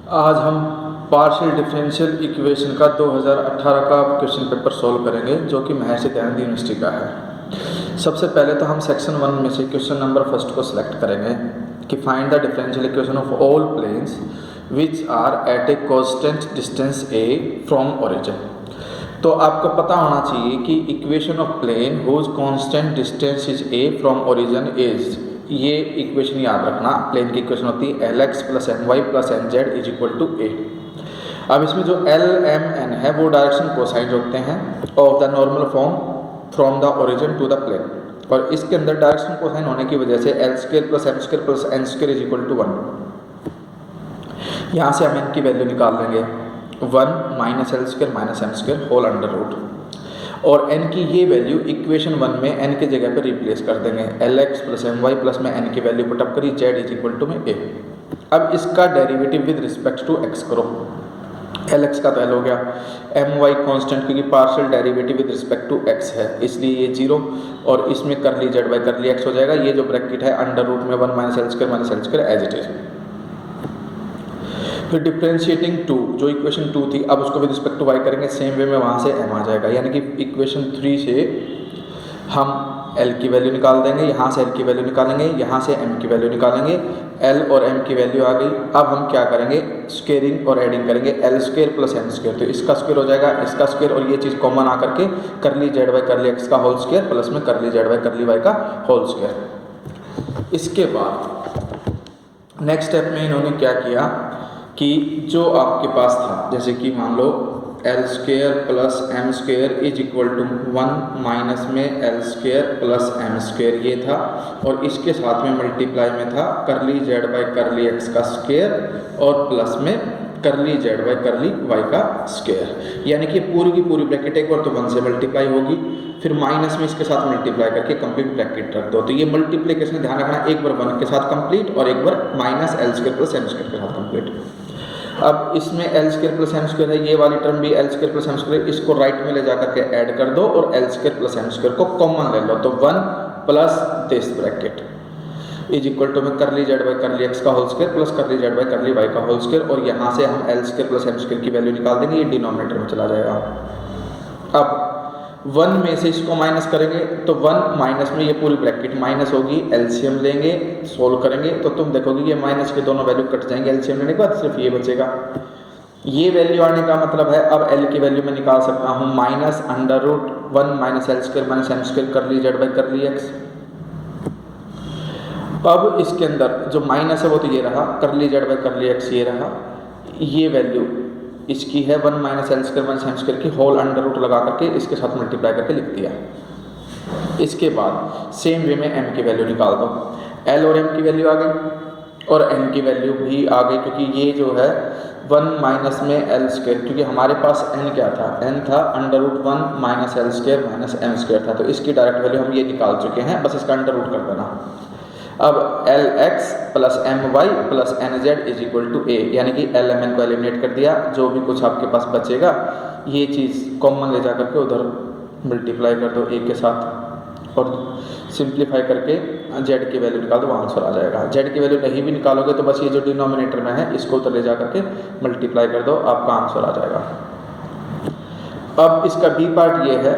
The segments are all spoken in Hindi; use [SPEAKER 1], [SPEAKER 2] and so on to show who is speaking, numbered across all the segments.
[SPEAKER 1] आज हम पार्शियल डिफरेंशियल इक्वेशन का 2018 का क्वेश्चन पेपर सॉल्व करेंगे जो कि महर्षि दयानंद यूनिवर्सिटी का है। सबसे पहले तो हम सेक्शन 1 में से क्वेश्चन नंबर फर्स्ट को सिलेक्ट करेंगे कि find the differential equation of all planes which are at a constant distance a from origin. तो आपको पता होना चाहिए कि equation of plane whose constant distance is a from origin is, ये इक्वेशन याद रखना। प्लेन की इक्वेशन होती है Lx plus My plus Nz is equal to a. अब इसमें जो L M N है वो डायरेक्शन कोसाइन होते हैं of the normal form from the origin to the plane, और इसके अंदर डायरेक्शन कोसाइन होने की वजह से L square plus M square plus N square is equal to 1। यहाँ से हम n की वैल्यू निकाल लेंगे 1 minus L square minus M square whole under root, और n की ये वैल्यू इक्वेशन 1 में n के जगह पर रिप्लेस कर देंगे। Lx प्लस My प्लस में n की वैल्यू पुटअप करी z इज इक्वल टू में a। अब इसका derivative with respect to x करो। Lx का तो L हो गया, My कांस्टेंट क्योंकि partial derivative with respect to x है इसलिए ये 0, और इसमें कर ली z by curly x हो जाएगा। ये जो ब्रैकेट है अंडर रूट में 1 minus L square as it is. फिर डिफ्रेंशिएटिंग 2 जो इक्वेशन 2 थी, अब उसको विद रिस्पेक्ट टू y करेंगे सेम वे में, वहाँ से m आ जाएगा। यानी कि इक्वेशन 3 से हम L की वैल्यू निकाल देंगे, यहाँ से L की वैल्यू निकालेंगे, यहाँ से M की वैल्यू निकालेंगे। L और M की वैल्यू आ गई। अब हम क्या करेंगे, स्क्वेयरिंग और एडिंग करेंगे। L square plus M square, तो इसका स्क्वायर हो जाएगा इसका स्क्वायर, और ये चीज़ कॉमन आकर के कर ली z by curly x का होल स्क्वायर प्लस में कर ली z बाई कर ली y का होल स्क्वायर। इसके बाद नेक्स्ट स्टेप में इन्होंने क्या किया कि जो आपके पास था, जैसे कि मान लो L square plus M square is equal to 1 minus में L square plus M square ये था, और इसके साथ में मल्टीप्लाई में था कर ली z by curly x का स्क्वायर और प्लस में कर ली z बाई कर ली y का स्क्वायर। यानी कि पूरी की पूरी ब्रैकेट एक बार तो 1 से मल्टीप्लाई होगी, फिर माइनस में इसके साथ मल्टीप्लाई करके कंप्लीट ब्रैकेट रख दो। तो ये मल्टीप्लिकेशन ध्यान रखना, एक बार 1 के साथ कंप्लीट और एक बार minus L square plus M square के साथ कंप्लीट। अब इसमें L square plus M square है, ये वाली टर्म भी L square plus M square, इसको राइट में ले जाकर के ऐड कर दो और L square plus M square को कॉमन ले लो, तो 1 प्लस this bracket is equal to में कर ली z by curly x का होल स्क्वायर प्लस कर ली z बाई कर ली y का होल स्क्वायर, और यहाँ से हम L square plus M square की वैल्यू निकाल देंगे, ये डिनोमिनेटर में चला जाएगा। अब 1 में से इसको माइनस करेंगे तो 1 माइनस में ये पूरी ब्रैकेट माइनस होगी, एलसीएम लेंगे सोल्व करेंगे तो तुम देखोगे ये माइनस के दोनों वैल्यू कट जाएंगे, एलसीएम लेने के बाद सिर्फ ये बचेगा। ये वैल्यू आने का मतलब है अब L की वैल्यू में निकाल सकता हूँ minus under root 1 minus L square minus M square कर ली z by curly x। अब इसके अंदर जो माइनस है वो तो ये रहा, कर ली z by curly x ये रहा, ये वैल्यू इसकी है 1 minus L square minus M square की होल अंडर रूट लगा करके इसके साथ मल्टीप्लाई करके लिख दिया। इसके बाद सेम वे में M की वैल्यू निकाल दो। L और M की वैल्यू आ गई और N की वैल्यू भी आ गई, क्योंकि ये जो है 1 माइनस में L स्क्वायर, क्योंकि हमारे पास N क्या था, N था under root 1 minus L square minus M square था, तो इसकी डायरेक्ट वैल्यू हम ये निकाल चुके हैं, बस इसका अंडर रूट कर देना। अब Lx plus My plus Nz is equal to a, यानी कि Lmn को एलिमिनेट कर दिया, जो भी कुछ आपके पास बचेगा ये चीज़ कॉमन ले जा करके उधर मल्टीप्लाई कर दो a के साथ और सिंप्लीफाई करके z की वैल्यू निकाल दो, वहाँ आंसर आ जाएगा। z की वैल्यू नहीं भी निकालोगे तो बस ये जो डिनोमिनेटर में है इसको उधर ले जा करके मल्टीप्लाई कर दो, आपका आंसर आ जाएगा। अब इसका बी पार्ट ये है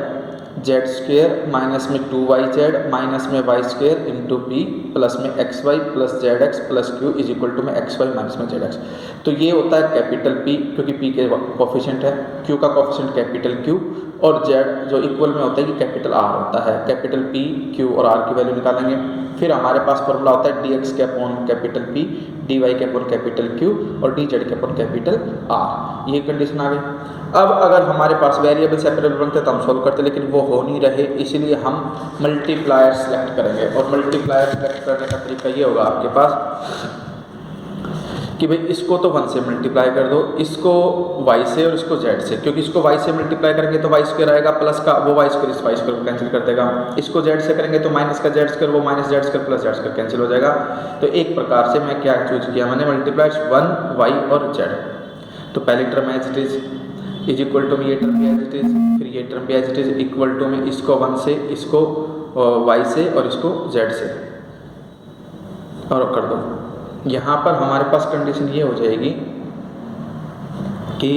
[SPEAKER 1] z स्क्वेयर माइनस में 2yz माइनस में y square into p plus में xy plus zx plus q is equal to में xy माइनस में zx। तो ये होता है कैपिटल P, क्योंकि p के कोफिशिएंट है, q का कोफिशिएंट कैपिटल Q, और z जो इक्वल में होता है कि कैपिटल R होता है। कैपिटल P, Q और R की वैल्यू निकालेंगे। फिर हमारे पास फॉर्मूला होता है dx के अपॉन कैपिटल P, dy के अपॉन कैपिटल Q और dz के अपॉन कैपिटल R। ये कंडीशन आ गई। अब अगर हमारे पास वेरिएबल सेपरेबल बनते तो हम सोल्व करते, लेकिन वो हो नहीं रहे, इसीलिए हम मल्टीप्लायर सेलेक्ट करेंगे। और मल्टीप्लायर सेलेक्ट करने का तरीका ये होगा आपके पास कि भाई इसको तो 1 से मल्टीप्लाई कर दो, इसको y से और इसको z से, क्योंकि इसको y से मल्टीप्लाई करेंगे तो y स्क्वायर आएगा प्लस का वो y स्क्वायर इस y स्क्वायर को कैंसिल कर देगा। इसको z से करेंगे तो माइनस का z स्क्वायर वो minus z square plus z square cancel हो जाएगा। तो एक प्रकार से मैं क्या चूज किया, मैंने मल्टीप्लाइज 1 y और z। तो पहली term as it is equal to में ये टर्म भी एज इट इज, फिर ये टर्म भी as it is equal to में इसको 1 से, इसको y से और इसको z से, और कर दो। यहाँ पर हमारे पास कंडीशन ये हो जाएगी कि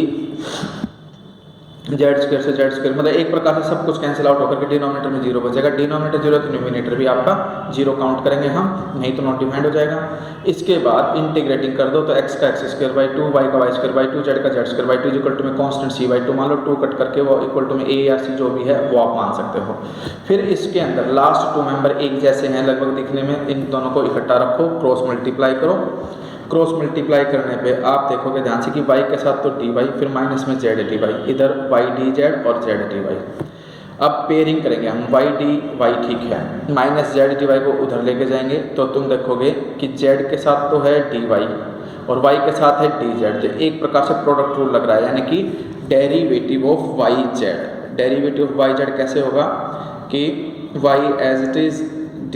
[SPEAKER 1] जेड स्क्वायर से जेड स्क्वायर मतलब एक प्रकार से सब कुछ कैंसिल आउट होकर के डिनोमिनेटर में जीरो बचेगा। डिनोमिनेटर जीरो तो न्यूमिनेटर भी आपका जीरो काउंट करेंगे हम, नहीं तो नॉट डिफाइंड हो जाएगा। इसके बाद इंटीग्रेटिंग कर दो तो एक्स का x square by two, y का y square by two, z का z square by two equal to में कॉन्स्टेंट सी बाई टू मान लो, टू कट करके वो इक्वल टू में ए या सी जो भी है वो आप मान सकते हो। फिर इसके अंदर लास्ट टू मेंबर एक जैसे हैं लगभग दिखने में, इन दोनों को इकट्ठा रखो, क्रॉस मल्टीप्लाई करो। क्रॉस मल्टीप्लाई करने पे आप देखोगे ध्यान से कि y के साथ तो dy, फिर माइनस में z dy, इधर y dz और z dy। अब पेयरिंग करेंगे हम y dy, ठीक है, माइनस z dy को उधर लेके जाएंगे तो तुम देखोगे कि z के साथ तो है dy और y के साथ है dz, तो एक प्रकार से प्रोडक्ट रूल लग रहा है, यानी कि derivative of yz। Derivative of yz कैसे होगा कि y as it is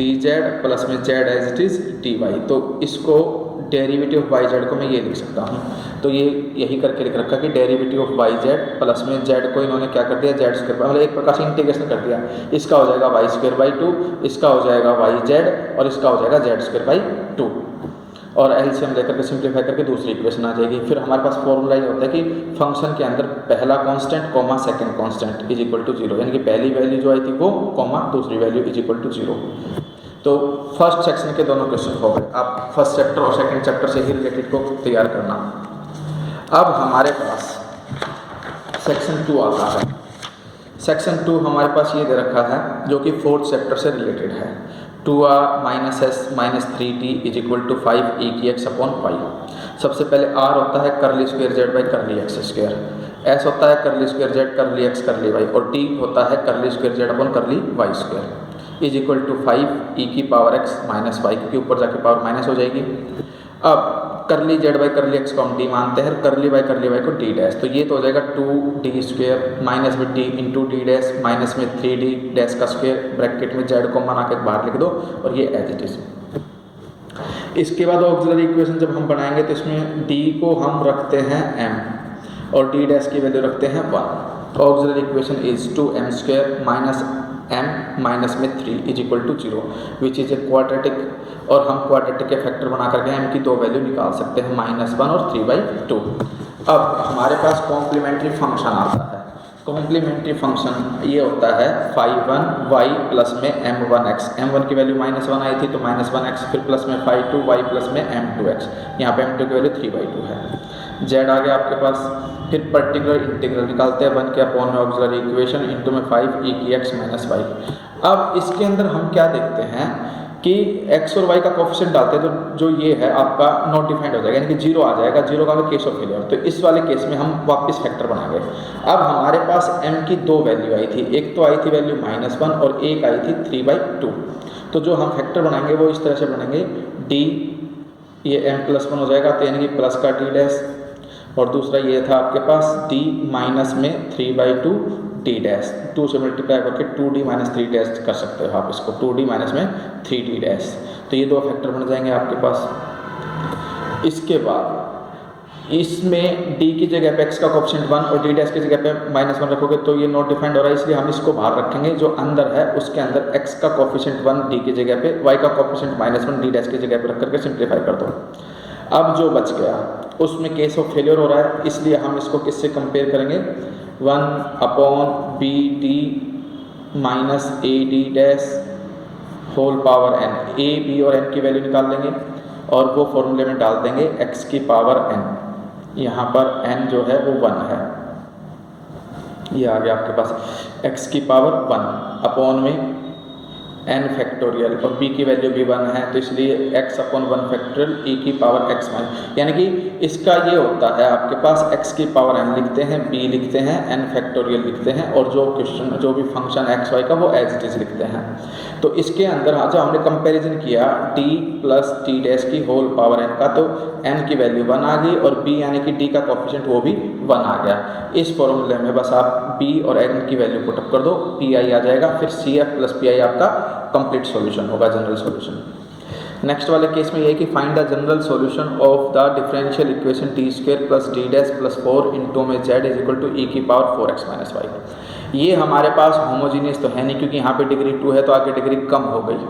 [SPEAKER 1] dz plus में z as it is dy, तो इसको डेरिवेटिव ऑफ वाई जेड को मैं ये लिख सकता हूँ। तो ये यही करके लिख रखा कि derivative of y z plus में जेड को इन्होंने क्या कर दिया, जेड स्क्वायर, मतलब एक प्रकार से इंटीग्रेशन कर दिया। इसका हो जाएगा वाई स्क्वायर बाई टू, इसका हो जाएगा वाई जेड और इसका हो जाएगा जेड स्क्वायर बाई टू, और एलसीएम लेकर के सिंप्लीफाई करके दूसरी इक्वेशन आ जाएगी। फिर हमारे पास फॉर्मूला ये होता है कि फंक्शन के अंदर पहला constant comma second constant is equal to zero, यानी कि पहली वैल्यू जो आई थी वो कॉमा दूसरी value is equal to zero. तो फर्स्ट सेक्शन के दोनों क्वेश्चन हो गए। आप फर्स्ट चैप्टर और सेकंड चैप्टर से ही रिलेटेड को तैयार करना। अब हमारे पास सेक्शन 2 आता है। सेक्शन 2 हमारे पास ये दे रखा है जो कि फोर्थ चैप्टर से रिलेटेड है। 2r minus s minus 3t is equal to 5 e की एक्स अपॉन पाई। सबसे पहले r होता है curly square z by curly x square, s होता है curly square z curly x curly y, और t होता है curly square z upon curly y square is equal to 5 e की पावर x माइनस वाई, क्योंकि ऊपर जाके पावर माइनस हो जाएगी। अब करली जेड बाई करली एक्स को हम d मानते हैं, करली बाई करली वाई को d डैश, तो ये तो हो जाएगा 2d स्क्वायर माइनस में d into D dash minus में 3d डैश का स्क्वायर, ब्रैकेट में z को बना के बाहर लिख दो और ये एज इट इज। इसके बाद ऑक्सिलरी इक्वेशन जब हम बनाएंगे तो इसमें d को हम रखते हैं m और d डैश की वैल्यू रखते हैं 1। ऑक्सिलरी इक्वेशन इज 2m स्क्वायर माइनस m माइनस में 3 is equal to 0 which is a quadratic, और हम क्वाड्रेटिक के फैक्टर बना करके m की दो वैल्यू निकाल सकते हैं, -1 और 3/2। अब हमारे पास कॉम्प्लीमेंट्री फंक्शन आता है। कॉम्प्लीमेंट्री फंक्शन ये होता है phi1y प्लस में m1x, m1 की वैल्यू -1 आई थी तो -1x, फिर प्लस में phi2y प्लस में m2x, यहाँ पे m2 की वैल्यू 3/2 है। z आ गया आपके पास, फिर पर्टिकुलर इंटीग्रल निकालते हैं 1 के अपॉन में ऑक्सिलरी इक्वेशन इंटू में 5 e की x माइनस वाई। अब इसके अंदर हम क्या देखते हैं कि x और y का कोफिशिएंट डालते हैं तो जो ये है आपका नॉट डिफाइंड हो जाएगा, यानी कि जीरो आ जाएगा, जीरो का केस ऑफ फेलियर। तो इस वाले केस में हम वापस फैक्टर बनाएंगे। अब हमारे पास m की दो वैल्यू आई थी, एक तो आई थी वैल्यू -1 और एक आई थी 3/2। तो जो हम फैक्टर बनाएंगे वो इस तरह से बनेंगे, d ये m+1 हो जाएगा तो यानी कि प्लस का d डैश, और दूसरा ये था आपके पास d माइनस में 3/2 d डैश, 2 से मल्टीप्लाई करके 2d माइनस 3 डैश कर सकते हो आप इसको, 2d माइनस में 3d डैश। तो ये दो फैक्टर बन जाएंगे आपके पास। इसके बाद इसमें d की जगह पे x का कोफिशिएंट 1 और d डैश की जगह पे -1 रखोगे तो ये नॉट डिफाइंड हो रहा है, इसलिए हम इसको बाहर रखेंगे। जो अंदर है उसके अंदर x का कोफिशिएंट 1 d की जगह पे, y का कोफिशिएंट -1 d डैश की जगह पे रख करके सिंप्लीफाई कर दो। अब जो बच गया उसमें केस ऑफ फेलियर हो रहा है, इसलिए हम इसको किससे कंपेयर करेंगे, 1/bd minus ad dash whole power n, a b और n की वैल्यू निकाल लेंगे और वो फॉर्मूले में डाल देंगे x की पावर n। यहाँ पर n जो है वो 1 है, ये आ गया आपके पास x की पावर 1 अपॉन में n फैक्टोरियल, और b की वैल्यू भी 1 है तो इसलिए x अपॉन 1 फैक्टोरियल e की पावर x माइनस, यानी कि इसका ये होता है आपके पास x की पावर n लिखते हैं, b लिखते हैं, n फैक्टोरियल लिखते हैं, और जो क्वेश्चन जो भी फंक्शन x y का वो एज इट इज लिखते हैं। तो इसके अंदर जो हमने कंपैरिजन किया d प्लस t डैश की होल पावर n का, तो n की वैल्यू 1 आ गई और b यानी कि d का कोफिशिएंट वो भी 1 आ गया। इस फॉर्मूले में बस आप b और n की वैल्यू पुट अप कर दो, pi आ जाएगा, फिर cf प्लस pi आपका कंप्लीट सॉल्यूशन होगा, जनरल सॉल्यूशन। नेक्स्ट वाले केस में ये है कि find the general solution of the differential equation t square plus D dash plus 4 into में z is equal to e की पावर 4x माइनस वाई। ये हमारे पास होमोजीनियस तो है नहीं, क्योंकि यहाँ पे डिग्री 2 है तो आगे डिग्री कम हो गई।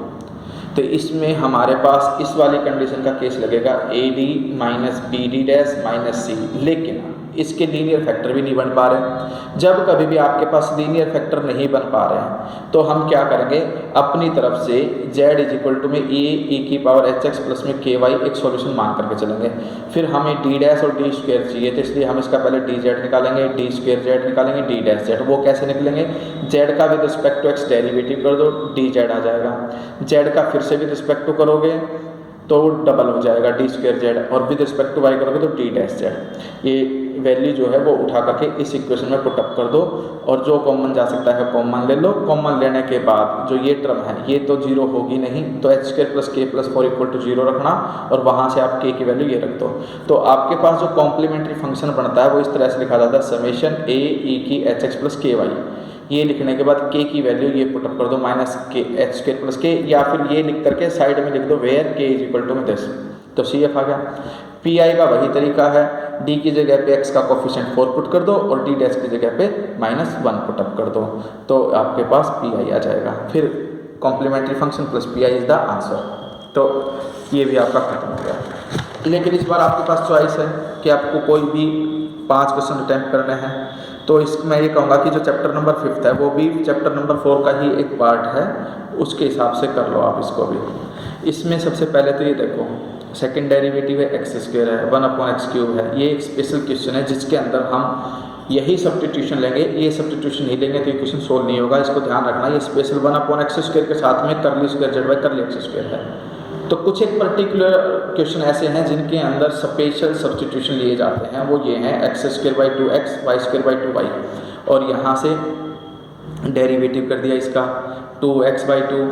[SPEAKER 1] तो इसमें हमारे पास इस वाली कंडीशन का केस लगेगा AD minus BD dash minus C, लेकिन इसके लीनियर फैक्टर भी नहीं बन पा रहे। जब कभी भी आपके पास लीनियर फैक्टर नहीं बन पा रहे हैं तो हम क्या करेंगे, अपनी तरफ से z इज इक्वल टू में ए की पावर एच एक्स प्लस में के वाई एक सॉल्यूशन मान करके चलेंगे। फिर हमें डी डैश और डी स्क्वायर चाहिए, तो इसलिए हम इसका पहले डी जेड निकालेंगे, डी स्क्वायर जेड निकालेंगे, डी डैश जेड। वो कैसे निकलेंगे, जेड का with respect to x derivative कर दो, डी जेड आ जाएगा। जेड का फिर से विद रिस्पेक्ट टू करोगे तो डबल हो जाएगा डी स्क्वायर जेड, और विद रिस्पेक्ट टू वाई करोगे तो डी डैश जेड। ये वैल्यू जो है वो उठा करके इस इक्वेशन में पुटअप कर दो, और जो कॉमन जा सकता है कॉमन ले लो। कॉमन लेने के बाद जो ये टर्म है ये तो जीरो होगी नहीं, तो एच स्क्वायर प्लस के प्लस 4 इक्वल टू जीरो रखना, और वहाँ से आप के की वैल्यू ये रख दो। तो आपके पास जो कॉम्प्लीमेंट्री फंक्शन बनता है वो इस तरह से लिखा जाता है, समेशन ए ई की एच एक्स प्लस के वाई। ये लिखने के बाद के की वैल्यू ये पुटअप कर दो माइनस के एच स्क्वायर प्लस के, या फिर ये लिख करके साइड में लिख दो वेयर के इज इक्वल टू में दिस, तो सी एफ आ गया। पी आई का वही तरीका है, डी की जगह पे एक्स का कोफिशिएंट 4 पुट कर दो और डी डैश की जगह पे -1 पुटअप कर दो, तो आपके पास पी आई आ जाएगा। फिर complementary function plus P I is the answer. तो ये भी आपका खत्म हो गया। लेकिन इस बार आपके पास चॉइस है कि आपको कोई भी 5 क्वेश्चन अटैम्प्ट करने हैं, तो इसमें मैं ये कहूँगा कि जो चैप्टर नंबर 5 है वो भी चैप्टर नंबर 4 का ही एक पार्ट है, उसके हिसाब से कर लो आप इसको भी। इसमें सबसे पहले तो ये देखो, सेकंड डेरिवेटिव है एक्स स्क्वायर है, 1/x³ है। ये एक स्पेशल क्वेश्चन है जिसके अंदर हम यही सब्स्टिट्यूशन लेंगे, ये सब्स्टिट्यूशन नहीं लेंगे तो ये क्वेश्चन सोल्व नहीं होगा, इसको ध्यान रखना। ये स्पेशल 1/x² के साथ में curly square z by curly x square है। तो कुछ एक पर्टिकुलर क्वेश्चन ऐसे हैं जिनके अंदर स्पेशल सब्स्टिट्यूशन लिए जाते हैं, वो ये हैं x² by 2x, y² by 2y, और यहाँ से डेरिवेटिव कर दिया इसका 2x by 2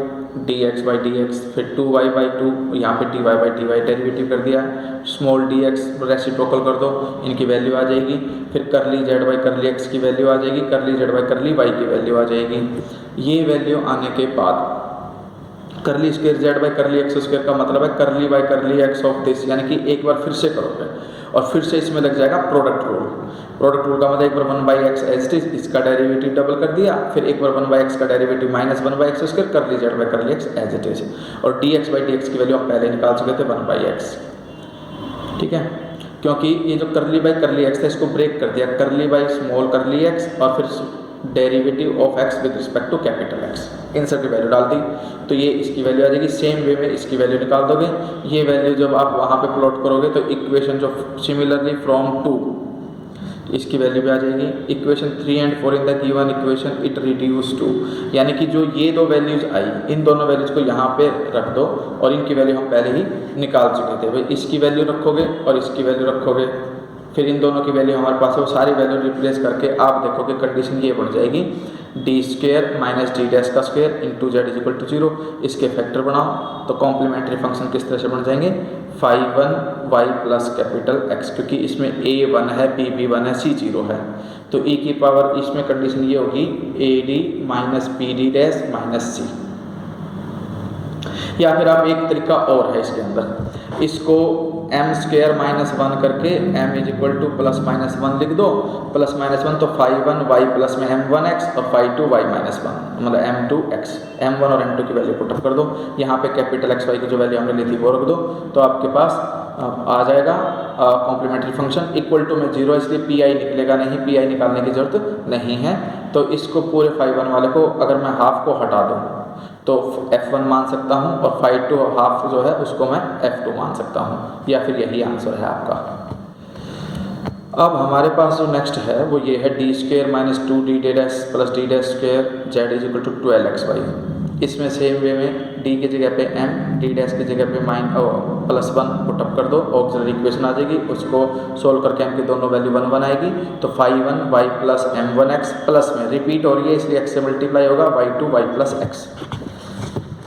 [SPEAKER 1] dx by dx, फिर 2y बाई 2, यहाँ पे dy बाई dy डेरिवेटिव कर दिया, स्मॉल dx रेसिप्रोकल कर दो, इनकी वैल्यू आ जाएगी। फिर curly z by curly x की वैल्यू आ जाएगी, curly z by curly y की वैल्यू आ जाएगी। ये वैल्यू आने के बाद curly square z by curly x square का मतलब है curly by curly x of this, यानी कि एक बार फिर से करोगे और फिर से इसमें लग जाएगा प्रोडक्ट रूल। प्रोडक्ट रूल का मतलब एक बार 1/x एज इट इज, इसका डेरिवेटिव डबल कर दिया, फिर एक बार 1/x का derivative -1/x square curly z by curly x as it is, और dx बाई dx की वैल्यू हम पहले निकाल चुके थे 1/x। ठीक है, क्योंकि ये जो कर्ली बाई कर्ली एक्स था इसको ब्रेक कर दिया, curly by small curly x और फिर derivative of x with respect to capital X, इन सब की वैल्यू डाल दी, तो ये इसकी वैल्यू आ जाएगी। सेम वे में इसकी वैल्यू निकाल दोगे। ये वैल्यू जब आप वहाँ पे प्लॉट करोगे तो इक्वेशन जो सिमिलरली फ्रॉम 2, इसकी वैल्यू भी आ जाएगी। Equation 3 and 4 in the given equation it reduce to, यानी कि जो ये दो वैल्यूज आई इन दोनों वैल्यूज को यहाँ पे रख दो, और इनकी वैल्यू हम पहले ही निकाल चुके थे। भाई इसकी वैल्यू रखोगे और इसकी वैल्यू रखोगे, फिर इन दोनों की वैल्यू हमारे पास है, वो सारी वैल्यू रिप्लेस करके आप देखोगे कंडीशन ये बन जाएगी, D square minus D dash का square into z is equal to 0। इसके फैक्टर बनाओ तो कॉम्प्लीमेंट्री फंक्शन किस तरह से बन जाएंगे, 5/1 y प्लस कैपिटल x, क्योंकि इसमें a 1 है, b भी 1 है, c 0 है, तो e की पावर इसमें कंडीशन ये होगी ad minus P D dash minus c। या फिर आप एक तरीका और है इसके अंदर, इसको m² -1 करके m इज इक्वल टू +-1 लिख दो, +-1 तो 5/1 y प्लस में m1x और 5/2 y -1 मतलब m2x, m1 और m2 की वैल्यू पुटअप कर दो। यहाँ पे कैपिटल x y की जो वैल्यू हमने ली थी वो रख दो, तो आपके पास आ जाएगा कॉम्प्लीमेंट्री फंक्शन इक्वल टू में 0, इसलिए पी आई निकलेगा नहीं, पी आई निकालने की जरूरत नहीं है। तो इसको पूरे 5/1 वाले को अगर मैं हाफ को हटा दूँ तो f1 मान सकता हूँ, और 5/2 हाफ जो है उसको मैं f2 मान सकता हूँ, या फिर यही आंसर है आपका। अब हमारे पास जो नेक्स्ट है वो ये है D square minus 2d dash plus D dash square z is equal to 12xy। इसमें सेम वे में d की जगह पे m, d डैश की जगह पे +1 पुटअप कर दो, ऑक्सिलरी इक्वेशन आ जाएगी, उसको सोल्व करके m की दोनों वैल्यू 1 1 आएगी, तो 5/1 y प्लस m1x प्लस में रिपीट हो रही है इसलिए x से मल्टीप्लाई होगा y2 y plus x।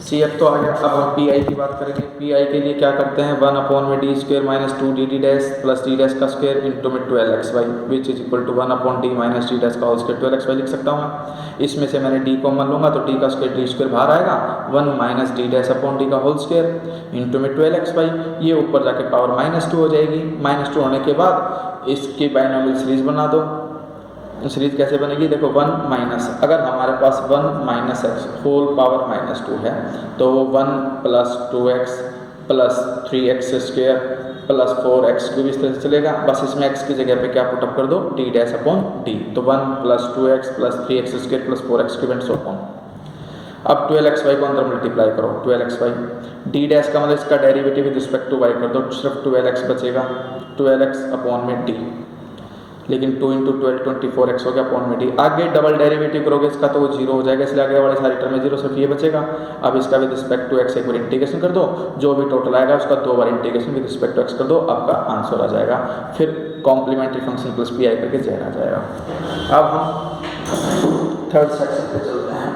[SPEAKER 1] CF तो आ गया। अब हम PI की बात करेंगे। PI के लिए क्या करते हैं, 1/d square minus 2d dash plus d dash का स्क्वायर इंटू में 12xy which is equal to 1/d minus d dash का होल स्क्वायर 12xy लिख सकता हूँ मैं। इसमें से मैंने d कॉमन लूँगा तो d का स्क्वायर d स्क्वायर बाहर आएगा, 1 minus d dash upon d का होल स्क्वायर इंटू में 12xy, ये ऊपर जाके पावर -2 हो जाएगी। -2 होने के बाद इसकी बाइनोमियल सीरीज बना दो। सीरीज कैसे बनेगी, देखो 1 माइनस, अगर हमारे पास 1 माइनस एक्स होल पावर -2 है तो वो 1 plus 2x plus 3x square plus 4x³ इस तरह से चलेगा। बस इसमें x की जगह पे क्या पुटअप कर दो, d डैश अपॉन d, तो 1 plus 2x plus 3x² plus 4x³ and so on. अब 12xy को अंदर मल्टीप्लाई करो, 12xy d डैश का मतलब इसका derivative with respect to y कर दो, सिर्फ 12x बचेगा, 12x अपॉन में d, लेकिन 2 × 12 24x हो गया अपॉन में d। आगे डबल डेरिवेटिव करोगे इसका तो वो 0 हो जाएगा, इसलिए आगे वाली सारी टर्म में 0, सिर्फ ये बचेगा। अब इसका विद रिस्पेक्ट टू x एक बार इंटीग्रेशन कर दो, जो भी टोटल आएगा उसका 2 बार integration with respect to x कर दो, आपका आंसर आ जाएगा। फिर complementary function plus P I करके z आ जाएगा। अब हम थर्ड सेक्शन पे चलते हैं।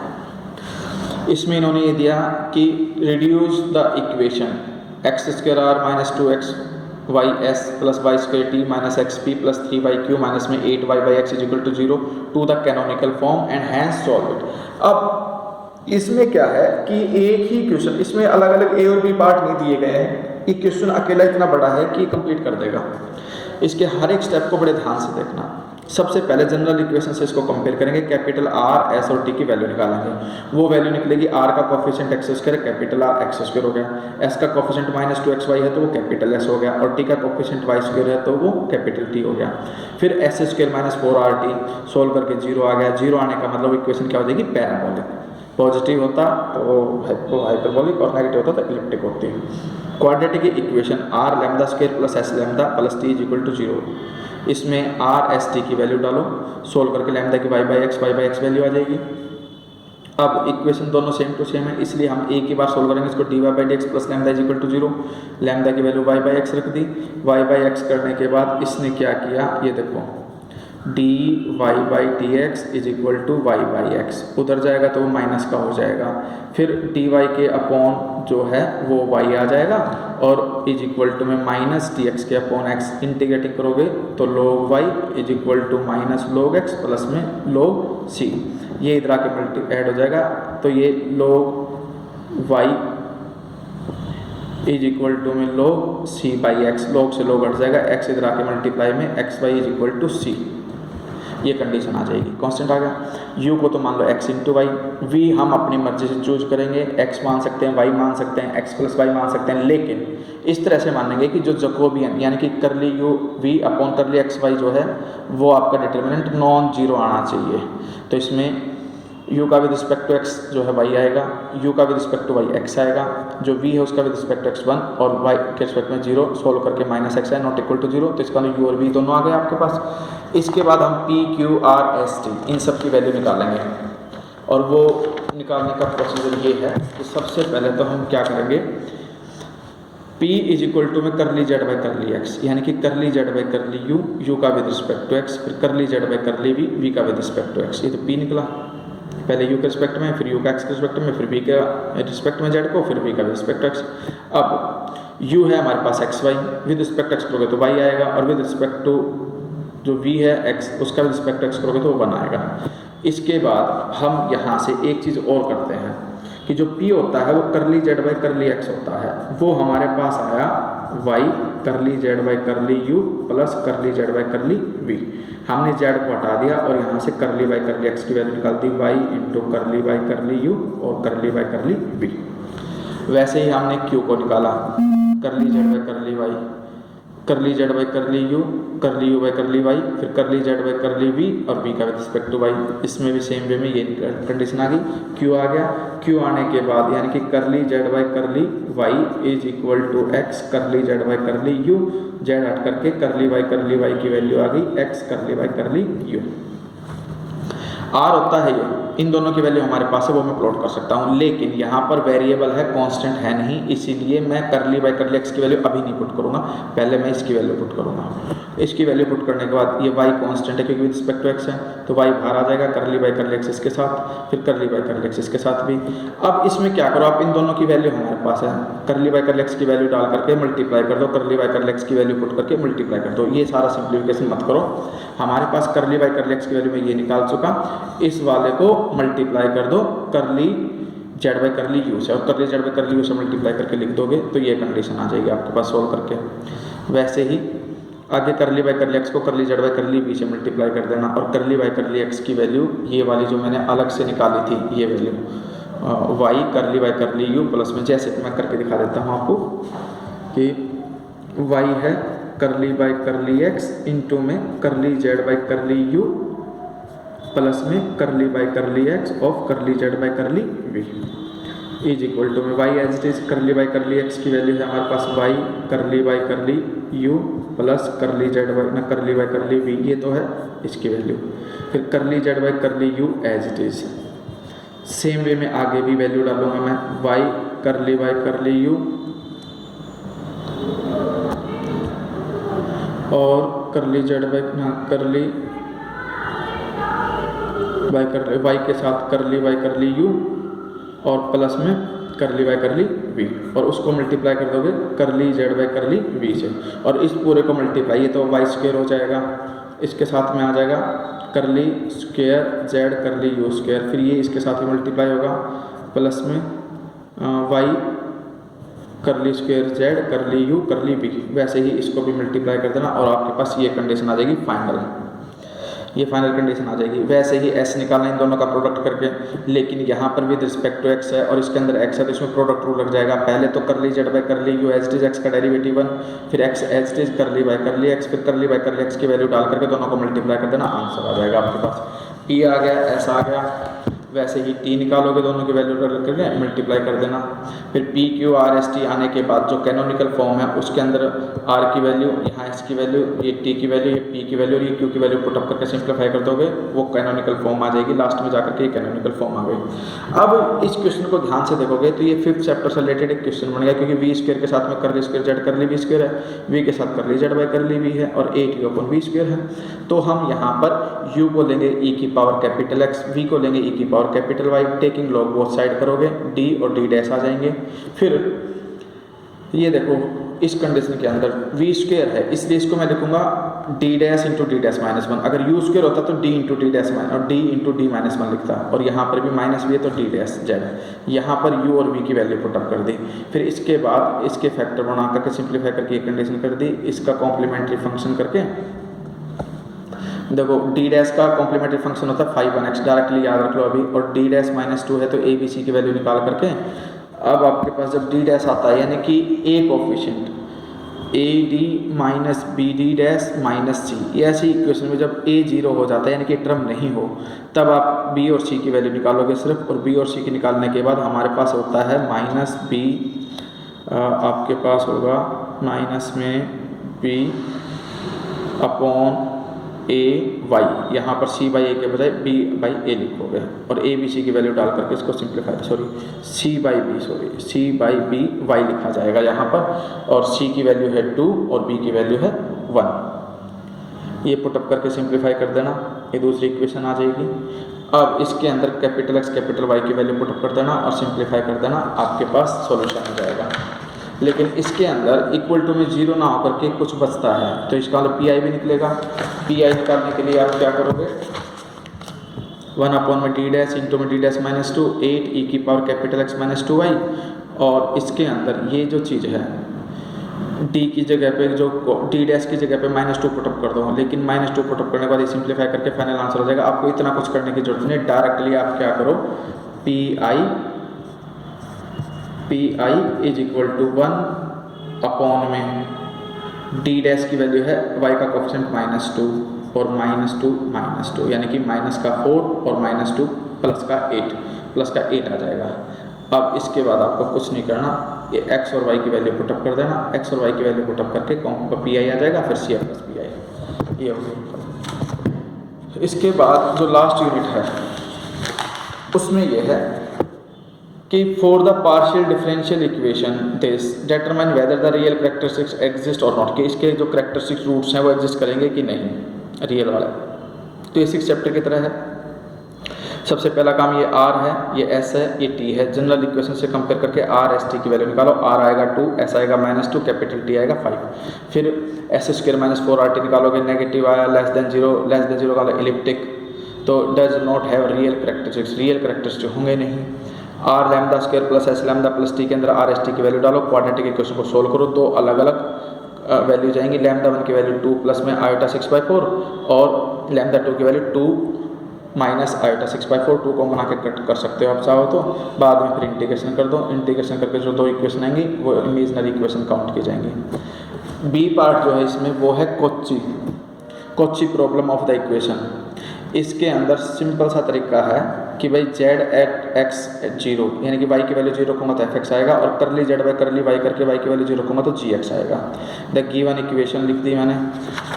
[SPEAKER 1] इसमें इन्होंने ये दिया कि reduce the equation x² minus 2x y(s) plus y² minus xp plus 3y³ minus में 8y/x is equal to 0 to the canonical form and hence solve it. अब इसमें क्या है कि एक ही क्वेश्चन, इसमें अलग अलग ए और बी पार्ट नहीं दिए गए हैं, ये क्वेश्चन अकेला इतना बड़ा है कि कंप्लीट कर देगा। इसके हर एक स्टेप को बड़े ध्यान से देखना। सबसे पहले जनरल इक्वेशन से इसको कंपेयर करेंगे, कैपिटल R, S और T की वैल्यू निकालेंगे। वो वैल्यू निकलेगी, R का coefficient x², capital R x² हो गया, S का कोफिशिएंट -2xy है तो वो कैपिटल S हो गया, और T का कोफिशिएंट y² है तो वो कैपिटल T हो गया। फिर s² - 4RT सोल्व करके 0 आ गया। 0 आने का मतलब इक्वेशन क्या हो जाएगी, पैराबोलिक। पॉजिटिव होता तो हाइपरबोलिक और नेगेटिव होता तो इलिप्टिक होती है। Quadratic equation r λ² plus s λ plus t is equal to 0। इसमें r s t की वैल्यू डालो, सोल्व करके लैम्डा की y/x वैल्यू आ जाएगी। अब इक्वेशन दोनों सेम टू सेम है, इसलिए हम एक ही बार सोल्व करेंगे इसको, dy/dx plus lambda is equal to 0। Lambda की वैल्यू y/x रख दी। y/x करने के बाद इसने क्या किया, ये देखो, dy/dx is equal to y/x, उधर जाएगा तो वो माइनस का हो जाएगा। फिर dy के अपॉन जो है वो y आ जाएगा, और इज इक्वल टू में माइनस dx के अपॉन x, इंटीग्रेटिंग करोगे तो log y is equal to minus log x plus में log c, ये इधर आके मल्टी ऐड हो जाएगा, तो ये log y is equal to में log c/x, log से log हट जाएगा, x इधर आके मल्टीप्लाई में xy is equal to c, ये कंडीशन आ जाएगी। कांस्टेंट आ गया। u को तो मान लो x इंटू वाई, v हम अपनी मर्जी से चूज करेंगे, x मान सकते हैं, y मान सकते हैं, x प्लस वाई मान सकते हैं, लेकिन इस तरह से मानेंगे कि जो जकोबियन यानी कि करली u v अपॉन करली x y जो है वो आपका डिटर्मिनेंट नॉन जीरो आना चाहिए। तो इसमें u का विद रिस्पेक्ट टू x जो है y आएगा, u का with respect to y x आएगा, जो v है उसका विद रिस्पेक्ट टू x 1 और y के रिस्पेक्ट में 0, सोल्व करके माइनस x है नॉट इक्वल टू 0, तो इसका u और v दोनों आ गए आपके पास। इसके बाद हम p q r s t इन सब की वैल्यू निकालेंगे, और वो निकालने का प्रोसीजर ये है कि सबसे पहले तो हम क्या करेंगे, p इज इक्वल टू में करली z बाई करली x, यानी कि curly z by curly u का विद रिस्पेक्ट टू x, फिर करली z बाई करली v का विद रिस्पेक्ट टू x। ये तो p निकला, पहले u के रिस्पेक्ट में, फिर u का x के रिस्पेक्ट में, फिर v के रिस्पेक्ट में z को, फिर v का विद रिस्पेक्ट टू x। अब u है हमारे पास xy, विद रिस्पेक्ट x करोगे तो y आएगा, और विद रिस्पेक्ट टू जो v है x उसका विद रिस्पेक्ट टू x करोगे तो वो 1 आएगा। इसके बाद हम यहाँ से एक चीज़ और करते हैं कि जो p होता है वो करली z बाई करली x होता है, वो हमारे पास आया y करली z by curly u plus करली z बाई करली v। हमने z को हटा दिया और यहाँ से करली बाई करली x की वैल्यू निकाल दी, y इंटू करली बाई करली u और करली बाई करली v। वैसे ही हमने q को निकाला, करली z बाई करली y, करली z बाई करली u, करली u बाई करली y, फिर करली z बाई करली v और v का विद रिस्पेक्ट टू y। इसमें भी सेम वे में ये कंडीशन आ गई, q आ गया। q आने के बाद यानी कि curly z by curly y is equal to x curly z by curly u, z हट करके करली बाई करली y की वैल्यू आ गई x करली बाई करली u। r होता है ये, इन दोनों की वैल्यू हमारे पास है, वो मैं प्लॉट कर सकता हूँ, लेकिन यहाँ पर वेरिएबल है, कांस्टेंट है नहीं, इसीलिए मैं करली बाई करली x की वैल्यू अभी नहीं पुट करूँगा, पहले मैं इसकी वैल्यू पुट करूँगा। इसकी वैल्यू पुट करने के बाद ये y कांस्टेंट है क्योंकि विद रिस्पेक्ट टू x है, तो y बाहर आ जाएगा, करली बाई करली x इसके साथ, फिर करली बाई करली x इसके साथ भी। अब इसमें क्या करो, आप इन दोनों की वैल्यू हमारे पास है, करली बाई करली x की वैल्यू डाल करके मल्टीप्लाई कर दो, करली बाई करली x की वैल्यू पुट करके मल्टीप्लाई कर दो। ये सारा सिंप्लीफिकेशन मत करो, हमारे पास करली बाई करली x की वैल्यू में ये निकाल चुका, इस वाले को मल्टीप्लाई कर दो करली z बाई करली u से, और करली z बाई करली u से मल्टीप्लाई करके लिख दोगे तो ये कंडीशन आ जाएगी आपके पास सोल्व करके। वैसे ही आगे करली बाई करली x को करली z बाई करली v से मल्टीप्लाई कर देना, और करली बाई करली x की वैल्यू ये वाली जो मैंने अलग से निकाली थी ये वैल्यू y करली बाई करली u प्लस में, जैसे मैं करके दिखा देता हूँ आपको कि वाई है करली बाई करली एक्स इंटू में curly z by curly u plus में curly by curly x of curly z by curly v is equal to में y as it is curly by curly x की वैल्यू है हमारे पास y curly by curly u plus curly z by ना करली बाई करली वी, ये तो है इसकी वैल्यू। फिर curly z by curly u as it is. Same way में आगे भी वैल्यू डालूंगा मैं, Y curly by curly you और करली जेड बाई ना करली बाई करली वाई के साथ करली बाई करली यू और प्लस में करली बाई करली वी, और उसको मल्टीप्लाई कर दोगे करली जेड बाई करली वी से, और इस पूरे को मल्टीप्लाई, ये तो वाई स्क्वायर हो जाएगा, इसके साथ में आ जाएगा करली स्क्वायर जेड करली यू स्क्वायर, फिर ये इसके साथ ही मल्टीप्लाई होगा प्लस में वाई करली स्क्वायर जेड करली यू करली वी, वैसे ही इसको भी मल्टीप्लाई कर देना और आपके पास ये कंडीशन आ जाएगी फाइनल, ये फाइनल कंडीशन आ जाएगी। वैसे ही एस निकालना इन दोनों का प्रोडक्ट करके, लेकिन यहाँ पर विद रिस्पेक्ट टू एक्स है और इसके अंदर एक्स है तो इसमें प्रोडक्ट रूल लग जाएगा। पहले तो curly z by curly u as it is x का डेरिवेटिव 1, फिर x as it is curly by curly x, फिर करली बाई करली एक्स की वैल्यू डाल करके दोनों को मल्टीप्लाई कर देना, आंसर आ जाएगा आपके पास। पी आ गया, एस आ गया, वैसे ही टी निकालोगे दोनों की वैल्यू करके मल्टीप्लाई कर देना। फिर P Q R s T आने के बाद जो कैनोनिकल फॉर्म है उसके अंदर आर की वैल्यू, यहाँ एस की वैल्यू, ये टी की वैल्यू, ये पी की वैल्यू और ये क्यू की वैल्यू पुट अप करके सिंप्लीफाई कर दोगे, वो कैनोनिकल फॉर्म आ जाएगी। लास्ट में जाकर के ये कैनोनिकल फॉर्म आ गई। अब इस क्वेश्चन को ध्यान से देखोगे तो ये 5th चैप्टर से रिलेटेड एक क्वेश्चन बन गया, क्योंकि वी स्क्वायर के साथ में curly square z curly v square है, वी के साथ curly z by curly v है और a t upon v square है। तो हम यहाँ पर u को लेंगे e की पावर कैपिटल x, v को लेंगे e की power capital y, taking log both side करोगे d और d डैश आ जाएंगे। फिर ये देखो इस कंडीशन के अंदर v स्क्वायर है इसलिए इसको मैं लिखूंगा d dash into D dash minus 1, अगर u स्क्वायर होता तो d into D dash minus और d इंटू डी माइनस 1 लिखता, और यहाँ पर भी माइनस भी है तो d डैश जेड, यहाँ पर u और v की वैल्यू पुट अप कर दी। फिर इसके बाद इसके फैक्टर बना करके सिंप्लीफाई करके ये कंडीशन कर दी, इसका कॉम्प्लीमेंट्री फंक्शन करके देखो डी डैश का कॉम्प्लीमेंट्री फंक्शन होता है 5/x, डायरेक्टली याद रख लो अभी, और डी डैश माइनस 2 है तो ए बी सी की वैल्यू निकाल करके अब आपके पास जब डी डैश आता है यानी कि a coefficient a D minus b D dash minus c, ये ऐसी इक्वेशन में जब ए 0 हो जाता है यानी कि टर्म नहीं हो तब आप बी और सी की वैल्यू निकालोगे सिर्फ, और बी और सी की निकालने के बाद हमारे पास होता है माइनस बी, आपके पास होगा माइनस में बी अपॉन ए वाई, यहाँ पर सी बाई ए के बजाय बी बाई ए लिखोगे और ए बी सी की वैल्यू डाल करके इसको simplify c by b y लिखा जाएगा यहाँ पर, और सी की वैल्यू है 2 और बी की वैल्यू है 1। ये पुटअप करके सिंप्लीफाई कर देना, ये दूसरी इक्वेशन आ जाएगी। अब इसके अंदर कैपिटल एक्स कैपिटल वाई की वैल्यू पुटअप कर देना और सिंप्लीफाई कर देना, आपके पास सॉल्यूशन हो जाएगा। लेकिन इसके अंदर इक्वल टू में 0 ना होकर के कुछ बचता है तो इसका मतलब पी आई भी निकलेगा। पी आई निकालने के लिए आप क्या करोगे, 1 अपॉन में डी डैश इंटू में डी डैश माइनस 2 8 ई की power capital x minus 2y, और इसके अंदर ये जो चीज़ है डी की जगह पे जो डी डैश की जगह पे -2 पुटअप कर दो, लेकिन -2 पुटअप करने के बाद ये सिंप्लीफाई करके फाइनल आंसर हो जाएगा। आपको इतना कुछ करने की जरूरत नहीं, डायरेक्टली आप क्या करो p I is equal to 1 upon में डी डैश की वैल्यू है y का कोफिशिएंट -2 और -2 यानी कि माइनस का 4 और -2 प्लस का 8 आ जाएगा। अब इसके बाद आपको कुछ नहीं करना, ये x और y की वैल्यू पुटअप कर देना, x और y की वैल्यू पुटअप करके पी आई आ जाएगा, फिर सी प्लस पी आई, ये हो गया। इसके बाद जो लास्ट यूनिट है उसमें ये है कि for the partial differential equation this determine whether the real characteristics exist और नॉट, कि इसके जो कैरेक्टरिस्टिक्स रूट्स हैं वो एग्जिस्ट करेंगे कि नहीं रियल वाले। तो ये 6 चैप्टर की तरह है। सबसे पहला काम ये r है, ये s है, ये t है। जनरल इक्वेशन से कंपेयर करके r s t की वैल्यू निकालो, r आएगा 2, s आएगा -2, कैपिटल T आएगा 5। फिर s² -4 r t निकालोगे, नेगेटिव आया, लेस देन जीरो का इलिप्टिक, तो does not have real characteristics होंगे नहीं। R lambda square plus s lambda plus t के अंदर आर एस टी की वैल्यू डालो, क्वाड्रेटिक इक्वेशन को सोल्व करो, 2 अलग अलग वैल्यू जाएंगी। लैम्डा 1 की वैल्यू 2 प्लस में आयोटा 6/4 और लैम्डा 2 की वैल्यू 2 माइनस आयोटा 6/4, 2 को बना के कट कर सकते हो आप चाहो तो। बाद में फिर इंटीग्रेशन कर दो, इंटीग्रेशन करके जो 2 इक्वेशन आएंगी वो इमेजनरी इक्वेशन काउंट की जाएंगी। बी पार्ट जो है इसमें वो है Kochi problem of the equation. इसके अंदर सिंपल सा तरीका है कि भाई जेड एट एक्स जीरो, यानी कि वाई की वैल्यू जीरो को मत एफ एक्स आएगा, और curly z by curly y करके वाई की वैल्यू जीरो को मत तो जी एक्स आएगा। द गिवन इक्वेशन लिख दी मैंने।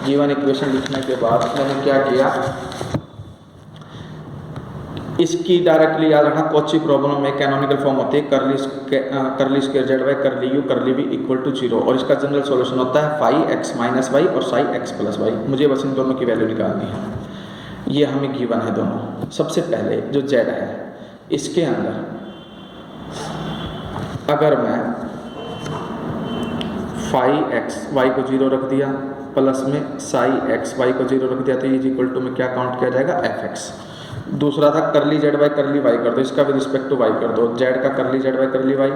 [SPEAKER 1] गिवन इक्वेशन लिखने के बाद मैंने क्या किया, इसकी डायरेक्टली याद रखना, कोची प्रॉब्लम में कैनोनिकल फॉर्म होती है curly square z by curly you करली वी इक्वल टू जीरो, और इसका जनरल सॉल्यूशन होता है फाई एक्स माइनस वाई और साई एक्स प्लस वाई। मुझे बस इन दोनों की वैल्यू निकालनी है, ये हमें गिवन है दोनों। सबसे पहले जो z है इसके अंदर अगर मैं फाई एक्स वाई को जीरो रख दिया प्लस में साई एक्स वाई को जीरो रख दिया, तो ये इक्वल टू में क्या काउंट किया जाएगा, एफ एक्स। दूसरा था करली जेड बाई करली वाई कर दो, इसका भी रिस्पेक्ट टू वाई कर दो, जेड का curly z by curly y,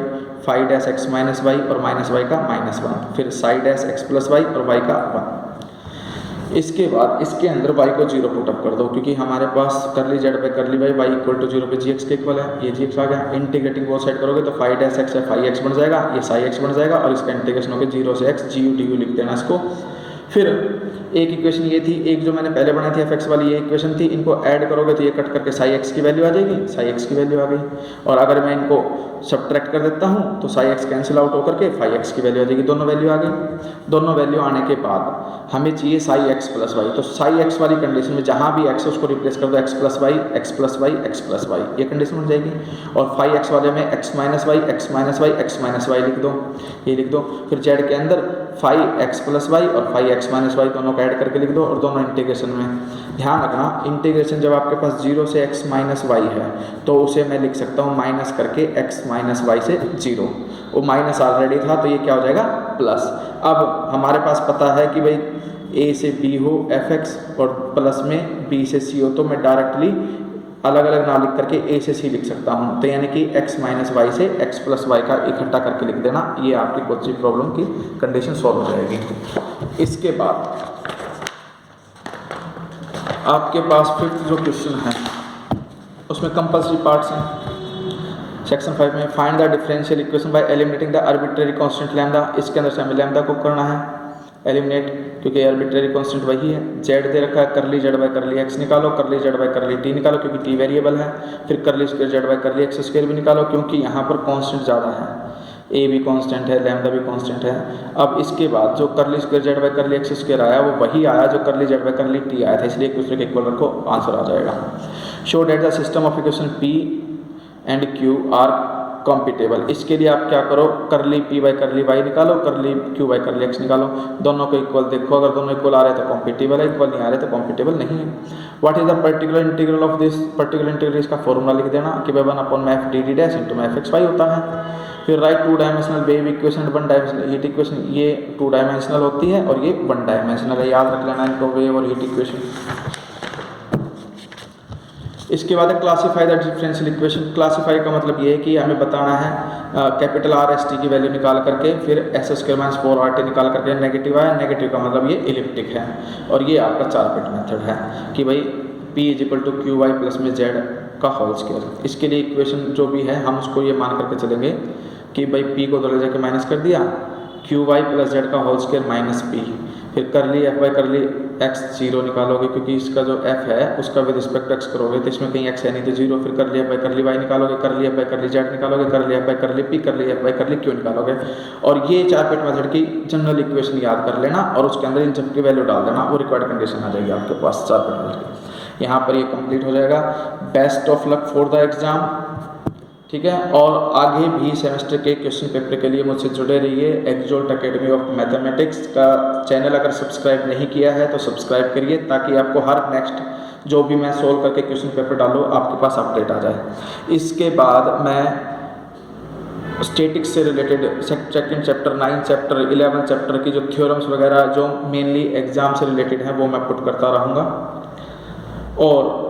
[SPEAKER 1] phi dash x minus y और माइनस वाई का माइनस वन, फिर psi dash x plus y और वाई का वन। इसके बाद इसके अंदर y को जीरो पुटअप कर दो, क्योंकि हमारे पास curly z by curly y equal to zero पे जी एक्स के इक्वल है, ये जी एक्स आ गया। इंटीग्रेटिंग बोथ साइड करोगे तो फाई डैश एक्स है फाई एक्स बन जाएगा, ये साई एक्स बन जाएगा, और इसका इंटीग्रेशन होकर जीरो से x g u d u लिख देना इसको। फिर एक इक्वेशन ये थी, एक जो मैंने पहले बनाई थी एफ एक्स वाली ये इक्वेशन थी, इनको ऐड करोगे तो ये कट करके साई एक्स की वैल्यू आ जाएगी, साई एक्स की वैल्यू आ गई। और अगर मैं इनको सब्ट्रैक्ट कर देता हूँ तो साई एक्स कैंसिल आउट होकर के फाई एक्स की वैल्यू आ जाएगी, दोनों वैल्यू आ गई। दोनों वैल्यू आने के बाद हमें चाहिए साई एक्स प्लस वाई, तो साई एक्स वाली कंडीशन में जहाँ भी एक्स है उसको रिप्लेस कर दो x plus y x plus y x plus y, ये कंडीशन बन जाएगी। और फाई एक्स वाले में x minus y x minus y x minus y लिख दो, ये लिख दो। फिर जेड के अंदर फाई एक्स प्लस वाई और फाई एक्स माइनस वाई दोनों का ऐड करके लिख दो, और दोनों इंटीग्रेशन में ध्यान रखना, इंटीग्रेशन जब आपके पास जीरो से एक्स माइनस वाई है तो उसे मैं लिख सकता हूँ माइनस करके एक्स माइनस वाई से जीरो, वो माइनस ऑलरेडी था तो ये क्या हो जाएगा प्लस। अब हमारे पास पता है कि भाई ए से बी हो एफ एक्स और प्लस में बी से सी हो, तो मैं डायरेक्टली अलग अलग ना लिख करके ए से सी लिख सकता हूँ, तो यानी कि एक्स माइनस वाई से एक्स प्लस वाई का इकट्ठा करके लिख देना, ये आपकी कोची प्रॉब्लम की कंडीशन सॉल्व हो जाएगी। इसके बाद आपके पास फिफ्थ जो क्वेश्चन है उसमें कंपल्सरी पार्ट्स हैं। सेक्शन 5 में find the differential equation by eliminating the arbitrary constant lambda, इसके अंदर से हमें लैम्डा को करना है एलिमिनेट, क्योंकि आर्बिट्रेरी कांस्टेंट वही है। जेड दे रखा है करली जेड बाई करली एक्स निकालो, करली जेड बाई करली टी निकालो क्योंकि टी वेरिएबल है, फिर करली square z by curly x square भी निकालो क्योंकि यहाँ पर कांस्टेंट ज़्यादा है, ए भी कांस्टेंट है लैम्डा भी कांस्टेंट है। अब इसके बाद जो करली square z by curly x square आया वो वही आया जो करली जेड बाई करली टी आया था, इसलिए एक दूसरे के इक्वल रखो, आंसर आ जाएगा। Show that the system of equation P and Q R compatible, इसके लिए आप क्या करो, करली पी बाई करली वाई निकालो, करली क्यू बाई करली एक्स निकालो, दोनों को इक्वल देखो, अगर दोनों इक्वल आ रहे हैं तो कॉम्पिटेबल है, इक्वल नहीं आ रहे तो कॉम्पिटेबल नहीं है। What is the particular integral of this, particular integral इसका फॉर्मूला लिख देना कि भाई 1 अपॉन में F D D dash into में एफ एक्स वाई होता है। फिर right two dimensional wave equation, one dimensional heat equation, ये टू डायमेंशनल होती है और ये वन डायमेंशनल है, याद रख लेना इनको, वेव और हीट इक्वेशन। इसके बाद classify the differential equation, classify का मतलब ये है कि हमें बताना है कैपिटल आर एस टी की वैल्यू निकाल करके, फिर S square minus 4 R T निकाल करके नेगेटिव आया, नेगेटिव का मतलब ये इलिप्टिक है, और ये आपका 4 बिट मेथड है कि भाई P is equal to q y plus में जेड का होल स्क्वायर। इसके लिए इक्वेशन जो भी है हम उसको ये मान करके चलेंगे कि भाई P को दो ले जाके माइनस कर दिया, क्यू वाई प्लस जेड का होल स्क्वायर माइनस पी, फिर कर ली एफ वाई कर ली एक्स जीरो निकालोगे क्योंकि इसका जो एफ है उसका विद रिस्पेक्ट एक्स करोगे तो इसमें कहीं एक्स है नहीं तो जीरो, फिर कर लिया एफ वाई कर ली वाई निकालोगे, कर लिया एफ वाई कर ली जेड निकालोगे, कर लिया एफ वाई कर ली पी, कर लिया एफ वाई कर ली क्यू निकालोगे। और ये 4 बिट मेथड की जनरल इक्वेशन याद कर लेना और उसके अंदर इन सब की वैल्यू डाल देना, वो रिक्वायर्ड कंडीशन आ जाएगी आपके पास 4 बिट मेथड की। यहाँ पर ये कंप्लीट हो जाएगा। Best of luck for the exam, ठीक है। और आगे भी सेमेस्टर के क्वेश्चन पेपर के लिए मुझसे जुड़े रहिए। एक्सोल्ट एकेडमी ऑफ मैथमेटिक्स का चैनल अगर सब्सक्राइब नहीं किया है तो सब्सक्राइब करिए ताकि आपको हर नेक्स्ट जो भी मैं सोल्व करके क्वेश्चन पेपर डालूँ आपके पास अपडेट आ जाए। इसके बाद मैं स्टैटिक्स से related second chapter, 9 chapter, 11 chapter की जो थ्योरम्स वगैरह जो मेनली एग्जाम से रिलेटेड हैं वो मैं पुट करता रहूँगा। और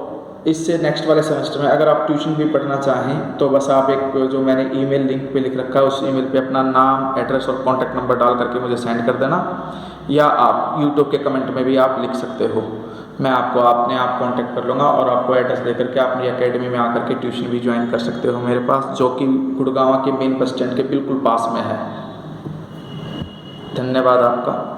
[SPEAKER 1] इससे नेक्स्ट वाले सेमेस्टर में अगर आप ट्यूशन भी पढ़ना चाहें तो बस आप एक जो मैंने ईमेल लिंक पे लिख रखा है उस ईमेल पे अपना नाम, एड्रेस और कॉन्टैक्ट नंबर डाल करके मुझे सेंड कर देना, या आप यूट्यूब के कमेंट में भी आप लिख सकते हो, मैं आपको अपने आप कांटेक्ट कर लूँगा और आपको एड्रेस दे करके आप मेरी एकेडमी में आकर के ट्यूशन भी ज्वाइन कर सकते हो मेरे पास, जो कि गुड़गांव के मेन बस स्टैंड के बिल्कुल पास में है। धन्यवाद आपका।